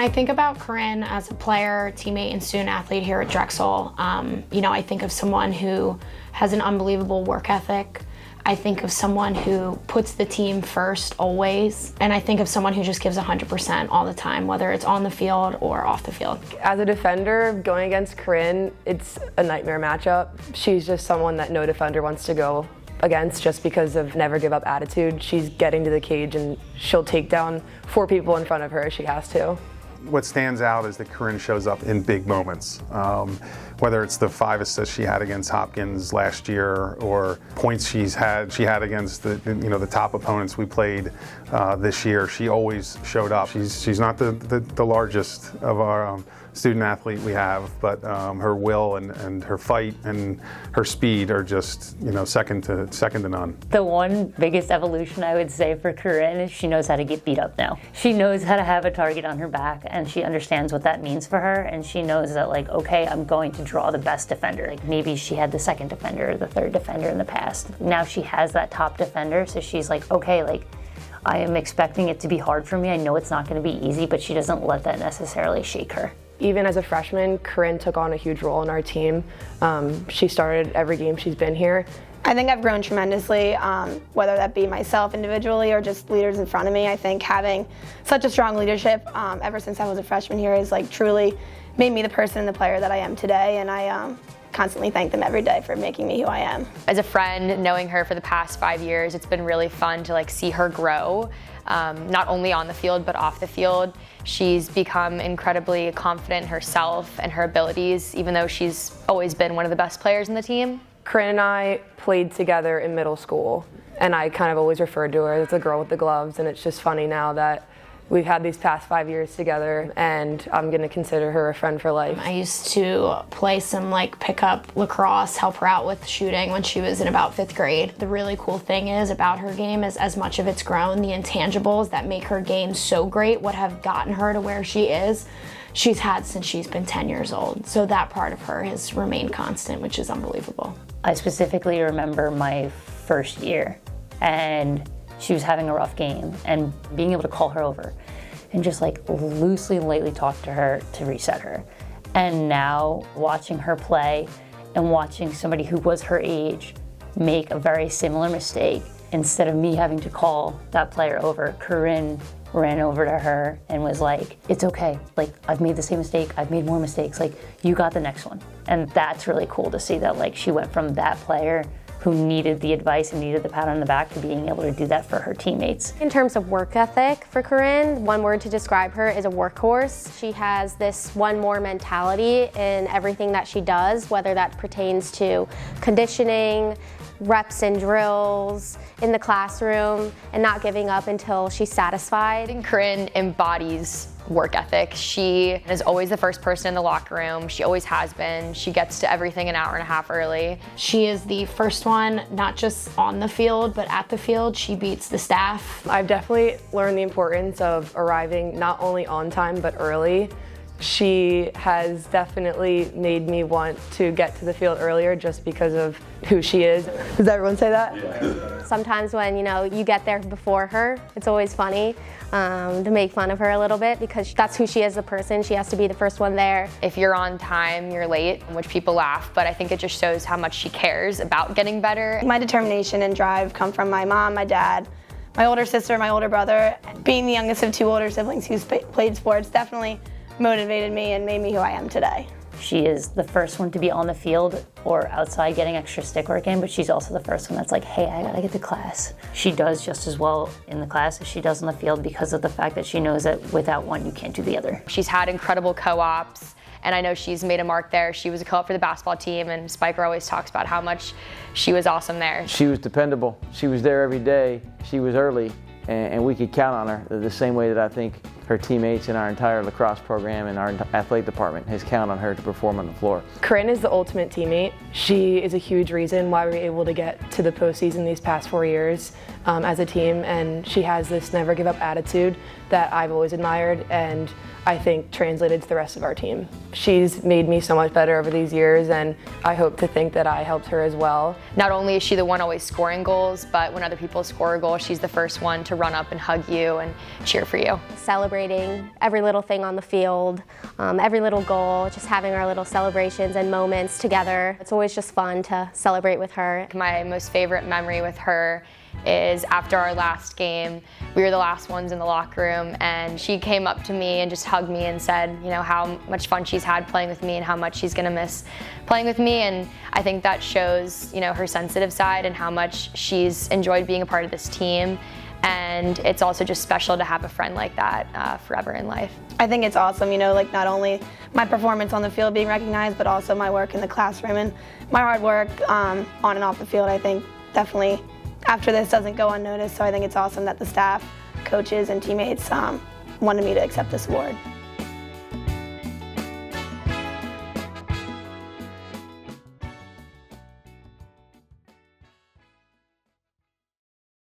I think about Corinne as a player, teammate, and student athlete here at Drexel, I think of someone who has an unbelievable work ethic. I think of someone who puts the team first always, and I think of someone who just gives 100% all the time, whether it's on the field or off the field. As a defender, going against Corinne, it's a nightmare matchup. She's just someone that no defender wants to go against just because of never give up attitude. She's getting to the cage and she'll take down 4 people in front of her if she has to. What stands out is that Corinne shows up in big moments. Whether it's the 5 assists she had against Hopkins last year, or points she had against the top opponents we played this year, she always showed up. She's not the largest of our student athlete we have, but her will and her fight and her speed are just second to none. The one biggest evolution I would say for Corinne is she knows how to get beat up now. She knows how to have a target on her back, and she understands what that means for her, and she knows that, like, okay, I'm going to draw the best defender. Like, maybe she had the second defender or the third defender in the past. Now she has that top defender, so she's like, okay, like, I am expecting it to be hard for me. I know it's not going to be easy, but she doesn't let that necessarily shake her. Even as a freshman, Corinne took on a huge role in our team. She started every game she's been here. I think I've grown tremendously, whether that be myself individually or just leaders in front of me. I think having such a strong leadership ever since I was a freshman here has truly made me the person and the player that I am today, and I constantly thank them every day for making me who I am. As a friend, knowing her for the past 5 years, it's been really fun to see her grow, not only on the field but off the field. She's become incredibly confident in herself and her abilities, even though she's always been one of the best players in the team. Corinne and I played together in middle school, and I kind of always referred to her as the girl with the gloves, and it's just funny now that we've had these past 5 years together, and I'm going to consider her a friend for life. I used to play some pickup lacrosse, help her out with shooting when she was in about 5th grade. The really cool thing is about her game is as much of it's grown, the intangibles that make her game so great, what have gotten her to where she is, she's had since she's been 10 years old. So that part of her has remained constant, which is unbelievable. I specifically remember my first year, and she was having a rough game, and being able to call her over and just loosely and lightly talk to her to reset her. And now watching her play and watching somebody who was her age make a very similar mistake, instead of me having to call that player over, Corinne ran over to her and was like, it's okay, I've made the same mistake, I've made more mistakes, you got the next one. And that's really cool to see that she went from that player who needed the advice and needed the pat on the back to being able to do that for her teammates. In terms of work ethic for Corinne, one word to describe her is a workhorse. She has this one more mentality in everything that she does, whether that pertains to conditioning, reps and drills, in the classroom, and not giving up until she's satisfied. I think Corinne embodies work ethic. She is always the first person in the locker room. She always has been. She gets to everything an hour and a half early. She is the first one, not just on the field, but at the field. She beats the staff. I've definitely learned the importance of arriving not only on time, but early. She has definitely made me want to get to the field earlier just because of who she is. Does everyone say that? Yeah. Sometimes when you get there before her, it's always funny to make fun of her a little bit, because that's who she is, the person. She has to be the first one there. If you're on time, you're late, which people laugh, but I think it just shows how much she cares about getting better. My determination and drive come from my mom, my dad, my older sister, my older brother. Being the youngest of 2 older siblings who's played sports definitely motivated me and made me who I am today. She is the first one to be on the field or outside getting extra stick work in, but she's also the first one that's like, hey, I gotta get to class. She does just as well in the class as she does on the field because of the fact that she knows that without one, you can't do the other. She's had incredible co-ops, and I know she's made a mark there. She was a co-op for the basketball team, and Spiker always talks about how much she was awesome there. She was dependable. She was there every day. She was early, and we could count on her the same way that I think her teammates and our entire lacrosse program and our athletic department has counted on her to perform on the floor. Corinne is the ultimate teammate. She is a huge reason why we were able to get to the postseason these past 4 years as a team, and she has this never give up attitude that I've always admired and I think translated to the rest of our team. She's made me so much better over these years, and I hope to think that I helped her as well. Not only is she the one always scoring goals, but when other people score a goal, she's the first one to run up and hug you and cheer for you. Celebrate celebrating every little thing on the field, every little goal, just having our little celebrations and moments together. It's always just fun to celebrate with her. My most favorite memory with her is after our last game. We were the last ones in the locker room, and she came up to me and just hugged me and said, you know, how much fun she's had playing with me and how much she's gonna miss playing with me. And I think that shows, you know, her sensitive side and how much she's enjoyed being a part of this team. And it's also just special to have a friend like that forever in life. I think it's awesome, you know, like not only my performance on the field being recognized, but also my work in the classroom and my hard work on and off the field. I think definitely after this doesn't go unnoticed, so I think it's awesome that the staff, coaches, and teammates wanted me to accept this award.